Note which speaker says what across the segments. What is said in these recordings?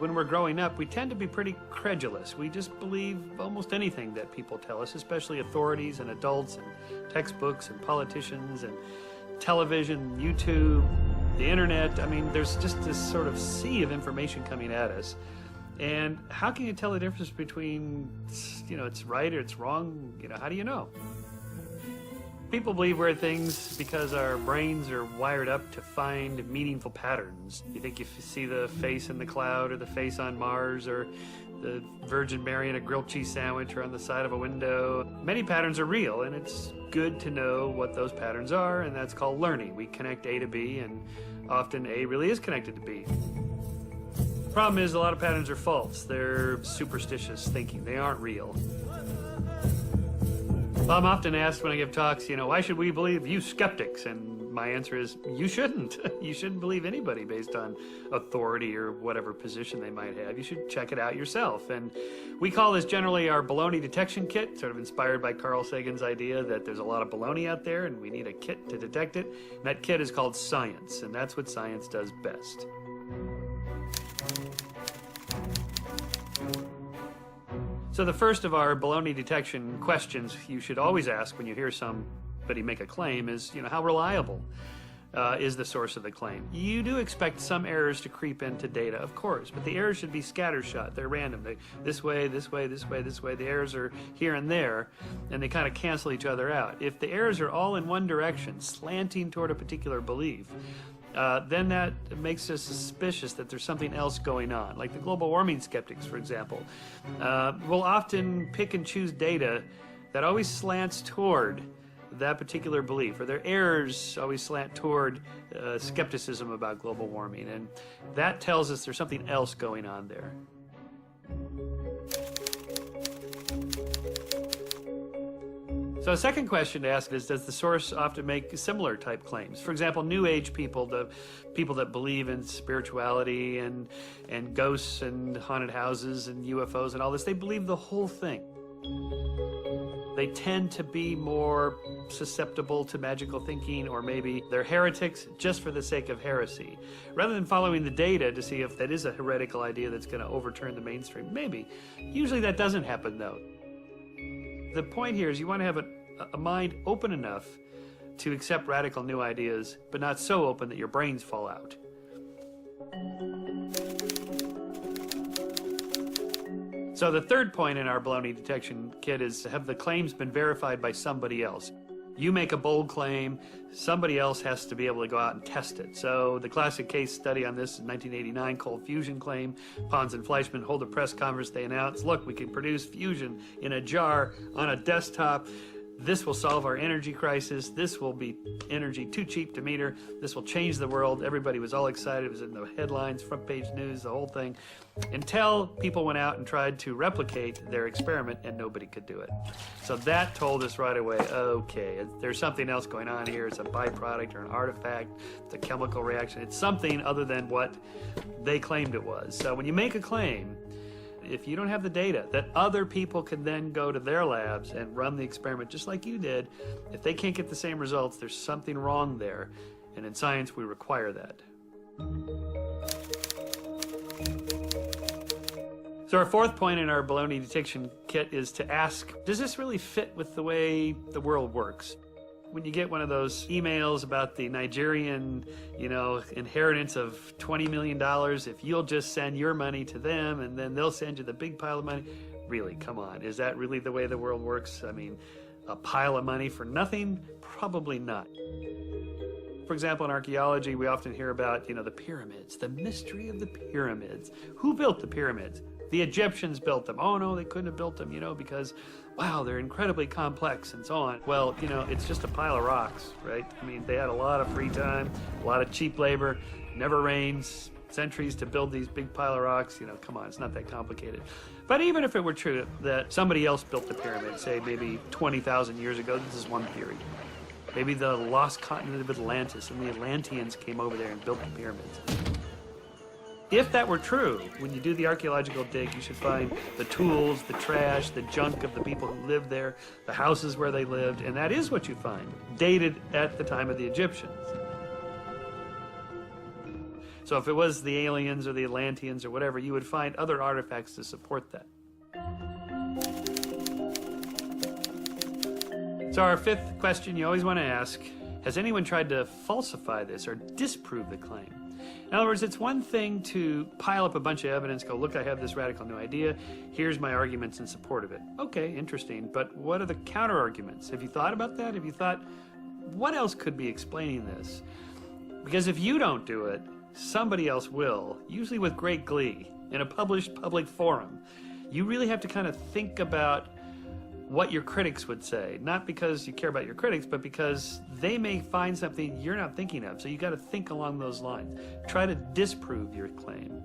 Speaker 1: when we're growing up, we tend to be pretty credulous. We just believe almost anything that people tell us, especially authorities and adults and textbooks and politicians and television, YouTube, the internet. I mean, there's just this sort of sea of information coming at us. And how can you tell the difference between, it's right or it's wrong? How do you know? People believe weird things because our brains are wired up to find meaningful patterns. You think if you see the face in the cloud or the face on Mars or the Virgin Mary in a grilled cheese sandwich or on the side of a window. Many patterns are real, and it's good to know what those patterns are, and that's called learning. We connect A to B, and often A really is connected to B. Problem is, a lot of patterns are false. They're superstitious thinking. They aren't real. Well, I'm often asked when I give talks, why should we believe you skeptics? And my answer is, you shouldn't. You shouldn't believe anybody based on authority or whatever position they might have. You should check it out yourself. And we call this generally our baloney detection kit, sort of inspired by Carl Sagan's idea that there's a lot of baloney out there and we need a kit to detect it. And that kit is called science, and that's what science does best. So the first of our baloney detection questions you should always ask when you hear somebody make a claim is, how reliable is the source of the claim? You do expect some errors to creep into data, of course, but the errors should be scattershot. They're random. This way, this way, this way, this way. The errors are here and there, and they kind of cancel each other out. If the errors are all in one direction, slanting toward a particular belief, then that makes us suspicious that there's something else going on. Like the global warming skeptics, for example, will often pick and choose data that always slants toward that particular belief, or their errors always slant toward skepticism about global warming, and that tells us there's something else going on there. So a second question to ask is, does the source often make similar type claims? For example, New Age people, the people that believe in spirituality and ghosts and haunted houses and UFOs and all this, they believe the whole thing. They tend to be more susceptible to magical thinking, or maybe they're heretics just for the sake of heresy. Rather than following the data to see if that is a heretical idea that's going to overturn the mainstream, maybe. Usually that doesn't happen, though. The point here is you want to have a mind open enough to accept radical new ideas, but not so open that your brains fall out. So the third point in our baloney detection kit is, have the claims been verified by somebody else? You make a bold claim, somebody else has to be able to go out and test it. So the classic case study on this is 1989 cold fusion claim. Pons and Fleischmann hold a press conference. They announce, look, we can produce fusion in a jar on a desktop. This will solve our energy crisis. This will be energy too cheap to meter. This will change the world. Everybody was all excited. It was in the headlines, front page news, the whole thing. Until people went out and tried to replicate their experiment, and nobody could do it. So that told us right away, okay, there's something else going on here. It's a byproduct or an artifact. It's a chemical reaction. It's something other than what they claimed it was. So when you make a claim, if you don't have the data that other people can then go to their labs and run the experiment just like you did, if they can't get the same results, there's something wrong there. And in science, we require that. So our fourth point in our baloney detection kit is to ask, does this really fit with the way the world works? When you get one of those emails about the Nigerian, inheritance of $20 million, if you'll just send your money to them and then they'll send you the big pile of money. Really, come on. Is that really the way the world works? I mean, a pile of money for nothing? Probably not. For example, in archaeology, we often hear about, the pyramids, the mystery of the pyramids. Who built the pyramids? The Egyptians built them. Oh, no, they couldn't have built them, because, wow, they're incredibly complex and so on. Well, it's just a pile of rocks, right? I mean, they had a lot of free time, a lot of cheap labor, never rains, centuries to build these big pile of rocks. Come on, it's not that complicated. But even if it were true that somebody else built the pyramid, say maybe 20,000 years ago, this is one theory. Maybe the lost continent of Atlantis and the Atlanteans came over there and built the pyramids. If that were true, when you do the archaeological dig, you should find the tools, the trash, the junk of the people who lived there, the houses where they lived, and that is what you find, dated at the time of the Egyptians. So if it was the aliens or the Atlanteans or whatever, you would find other artifacts to support that. So our fifth question you always want to ask, has anyone tried to falsify this or disprove the claim? In other words, it's one thing to pile up a bunch of evidence, go, look, I have this radical new idea, here's my arguments in support of it. Okay, interesting, but what are the counter arguments? Have you thought about that? Have you thought, what else could be explaining this? Because if you don't do it, somebody else will, usually with great glee, in a published public forum. You really have to kind of think about what your critics would say, not because you care about your critics, but because they may find something you're not thinking of. So you got to think along those lines. Try to disprove your claim.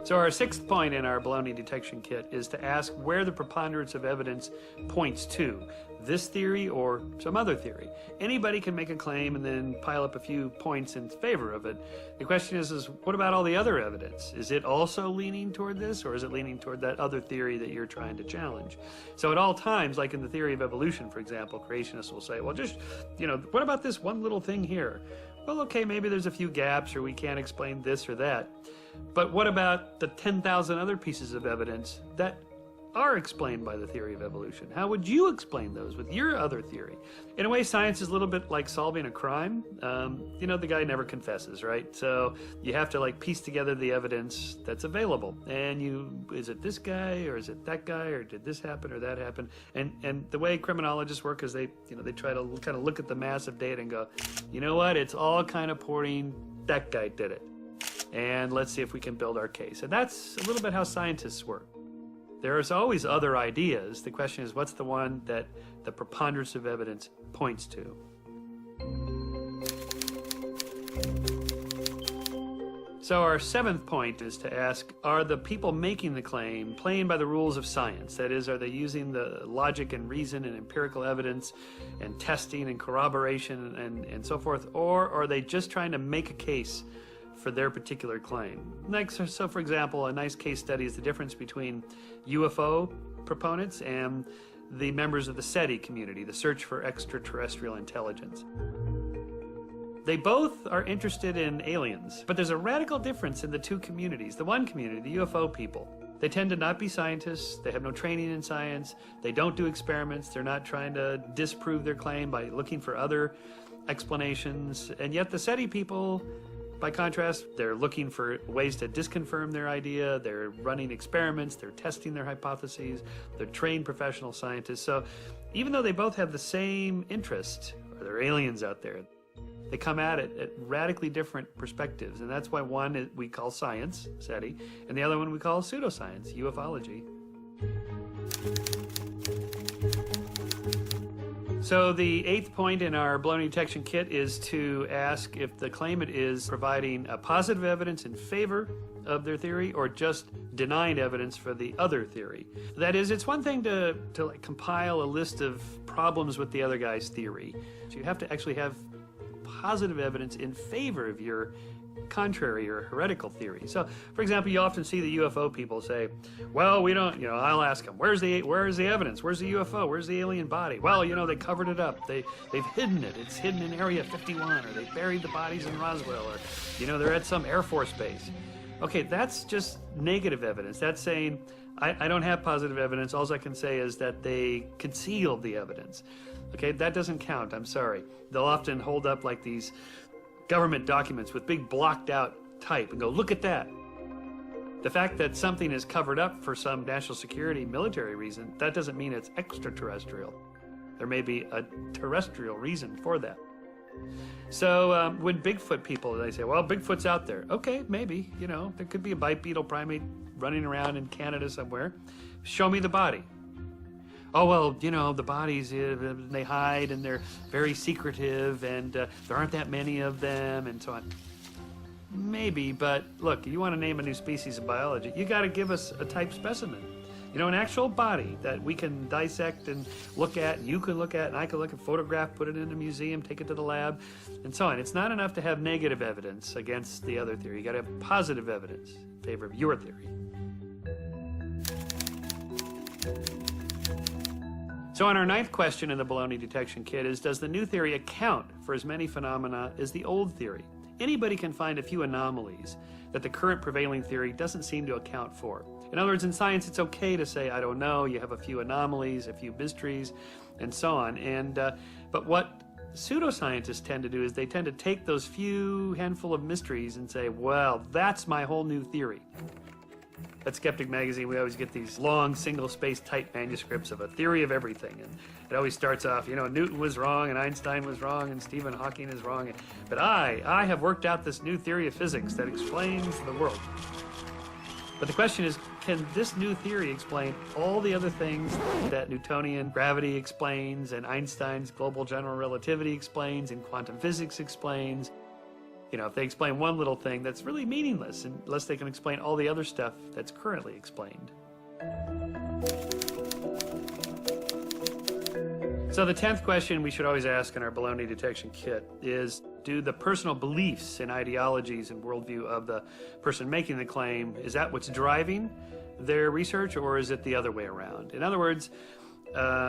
Speaker 1: So our sixth point in our baloney detection kit is to ask where the preponderance of evidence points to, this theory or some other theory. Anybody can make a claim and then pile up a few points in favor of it. The question is what about all the other evidence? Is it also leaning toward this, or is it leaning toward that other theory that you're trying to challenge? So at all times, like in the theory of evolution, for example, creationists will say, well, just, what about this one little thing here? Well, okay, maybe there's a few gaps, or we can't explain this or that. But what about the 10,000 other pieces of evidence that are explained by the theory of evolution? How would you explain those with your other theory? In a way, science is a little bit like solving a crime. The guy never confesses, right? So you have to piece together the evidence that's available. And is it this guy, or is it that guy, or did this happen or that happen? And the way criminologists work is they try to kind of look at the mass of data and go, you know what? It's all kind of pointing that guy did it. And let's see if we can build our case. And that's a little bit how scientists work. There's always other ideas. The question is, what's the one that the preponderance of evidence points to? So our seventh point is to ask, are the people making the claim playing by the rules of science? That is, are they using the logic and reason and empirical evidence and testing and corroboration and so forth? Or are they just trying to make a case for their particular claim? So for example, a nice case study is the difference between UFO proponents and the members of the SETI community, the Search for Extraterrestrial Intelligence. They both are interested in aliens, but there's a radical difference in the two communities. The one community, the UFO people, they tend to not be scientists, they have no training in science, they don't do experiments, they're not trying to disprove their claim by looking for other explanations, and yet the SETI people, by contrast, they're looking for ways to disconfirm their idea, they're running experiments, they're testing their hypotheses, they're trained professional scientists. So even though they both have the same interest, or there are aliens out there, they come at it at radically different perspectives. And that's why one we call science, SETI, and the other one we call pseudoscience, ufology. So the eighth point in our baloney detection kit is to ask if the claimant is providing a positive evidence in favor of their theory or just denying evidence for the other theory. That is, it's one thing to compile a list of problems with the other guy's theory. So you have to actually have positive evidence in favor of your contrary or heretical theory. So, for example, you often see the UFO people say, well, we don't, I'll ask them, where's the evidence? Where's the UFO? Where's the alien body? Well, they covered it up. They've hidden it. It's hidden in Area 51, or they buried the bodies in Roswell, or, they're at some Air Force base. Okay, that's just negative evidence. That's saying, I don't have positive evidence. All I can say is that they concealed the evidence. Okay, that doesn't count. I'm sorry. They'll often hold up these government documents with big blocked out type and go, look at that. The fact that something is covered up for some national security military reason, that doesn't mean it's extraterrestrial. There may be a terrestrial reason for that. So when Bigfoot people, they say, well, Bigfoot's out there. Okay, maybe, there could be a bipedal primate running around in Canada somewhere. Show me the body. Oh, well, the bodies, they hide and they're very secretive and there aren't that many of them and so on. Maybe, but look, you want to name a new species of biology, you got to give us a type specimen. An actual body that we can dissect and look at, and you can look at, and I can look at, photograph, put it in a museum, take it to the lab, and so on. It's not enough to have negative evidence against the other theory. You got to have positive evidence in favor of your theory. So on our 9th question in the baloney detection kit is, does the new theory account for as many phenomena as the old theory? Anybody can find a few anomalies that the current prevailing theory doesn't seem to account for. In other words, in science, it's okay to say, I don't know, you have a few anomalies, a few mysteries, and so on. But what pseudoscientists tend to do is they tend to take those few handful of mysteries and say, well, that's my whole new theory. At Skeptic Magazine, we always get these long, single-space type manuscripts of a theory of everything. And it always starts off, you know, Newton was wrong, and Einstein was wrong, and Stephen Hawking is wrong. But I have worked out this new theory of physics that explains the world. But the question is, can this new theory explain all the other things that Newtonian gravity explains, and Einstein's global general relativity explains, and quantum physics explains? You know, if they explain one little thing, that's really meaningless unless they can explain all the other stuff that's currently explained. So the 10th question we should always ask in our baloney detection kit is, do the personal beliefs and ideologies and worldview of the person making the claim, is that what's driving their research, or is it the other way around? In other words,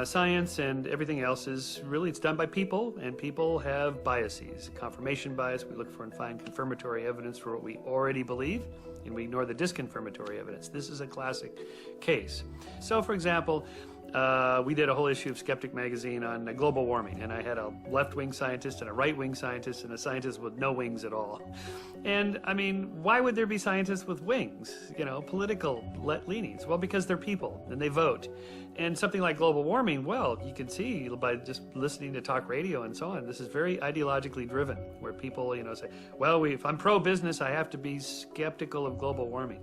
Speaker 1: science and everything else is really, it's done by people, and people have biases. Confirmation bias, we look for and find confirmatory evidence for what we already believe, and we ignore the disconfirmatory evidence. This is a classic case. So, for example, we did a whole issue of Skeptic Magazine on global warming, and I had a left-wing scientist and a right-wing scientist and a scientist with no wings at all. And, I mean, why would there be scientists with wings, you know, political leanings? Well, because they're people, and they vote. And something like global warming, well, you can see by just listening to talk radio and so on, this is very ideologically driven, where people, you know, say, well, if I'm pro-business, I have to be skeptical of global warming.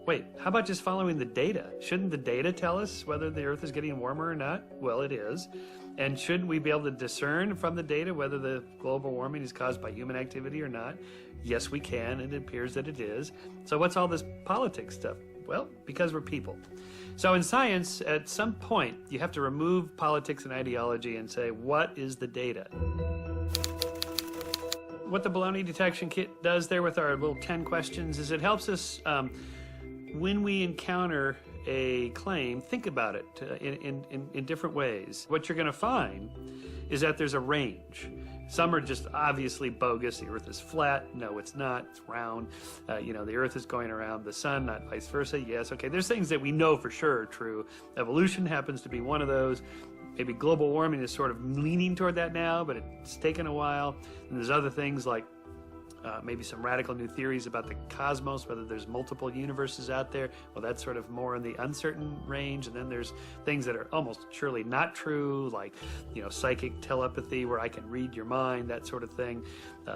Speaker 1: Wait, how about just following the data? Shouldn't the data tell us whether the Earth is getting warmer or not? Well, it is. And shouldn't we be able to discern from the data whether the global warming is caused by human activity or not? Yes, we can, and it appears that it is. So what's all this politics stuff? Well, because we're people. So in science, at some point, you have to remove politics and ideology and say, what is the data? What the baloney detection kit does there with our little 10 questions is it helps us, when we encounter a claim, think about it in different ways. What you're going to find is that there's a range. Some are just obviously bogus. The Earth is flat. No, it's not. It's round. You know, the Earth is going around the sun, not vice versa. Yes, okay. There's things that we know for sure are true. Evolution happens to be one of those. Maybe global warming is sort of leaning toward that now, but it's taken a while. And there's other things like maybe some radical new theories about the cosmos, whether there's multiple universes out there. Well, that's sort of more in the uncertain range. And then there's things that are almost surely not true, like, you know, psychic telepathy, where I can read your mind, that sort of thing.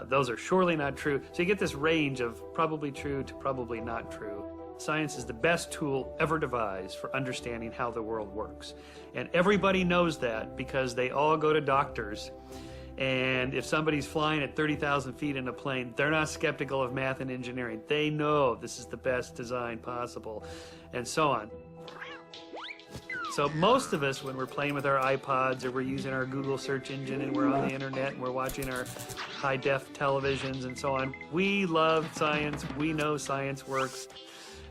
Speaker 1: Those are surely not true. So you get this range of probably true to probably not true. Science is the best tool ever devised for understanding how the world works. And everybody knows that because they all go to doctors. And if somebody's flying at 30,000 feet in a plane, they're not skeptical of math and engineering. They know this is the best design possible, and so on. So most of us, when we're playing with our iPods or we're using our Google search engine and we're on the internet and we're watching our high-def televisions and so on, we love science. We know science works.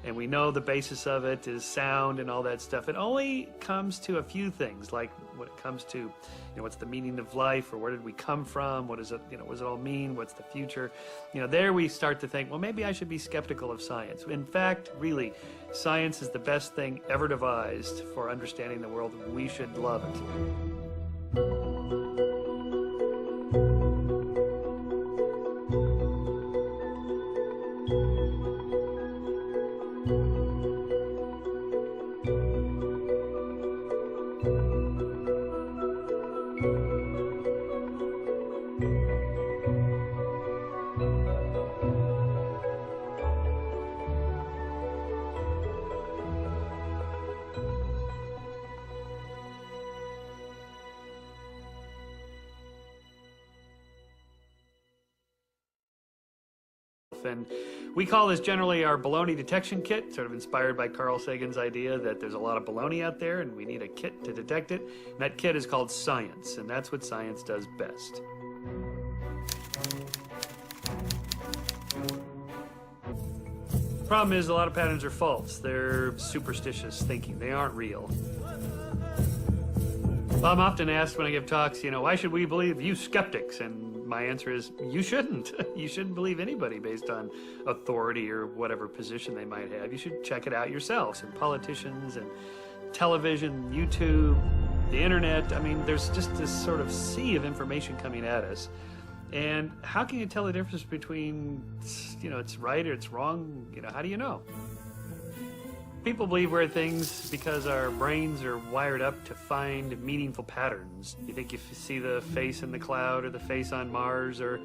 Speaker 1: And we know the basis of it is sound and all that stuff. It only comes to a few things, like when it comes to, you know, what's the meaning of life, or where did we come from? What is it, you know, what does it all mean? What's the future? You know, there we start to think, well, maybe I should be skeptical of science. In fact, really, science is the best thing ever devised for understanding the world. We should love it. And we call this generally our baloney detection kit, sort of inspired by Carl Sagan's idea that there's a lot of baloney out there and we need a kit to detect it. And that kit is called science, and that's what science does best. Problem is, a lot of patterns are false. They're superstitious thinking. They aren't real. Well, I'm often asked when I give talks, why should we believe you skeptics? And my answer is, you shouldn't. You shouldn't believe anybody based on authority or whatever position they might have. You should check it out yourselves. And politicians and television, YouTube, the internet. I mean, there's just this sort of sea of information coming at us. And how can you tell the difference between, it's right or it's wrong? How do you know? People believe weird things because our brains are wired up to find meaningful patterns. You think if you see the face in the cloud or the face on Mars or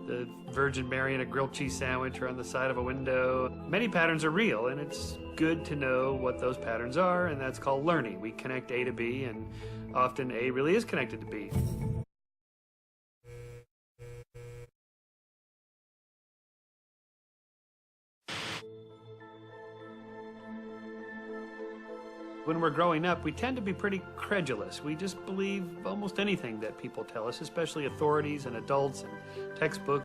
Speaker 1: the Virgin Mary in a grilled cheese sandwich or on the side of a window. Many patterns are real, and it's good to know what those patterns are, and that's called learning. We connect A to B, and often A really is connected to B. When we're growing up, we tend to be pretty credulous. We just believe almost anything that people tell us, especially authorities and adults and textbooks.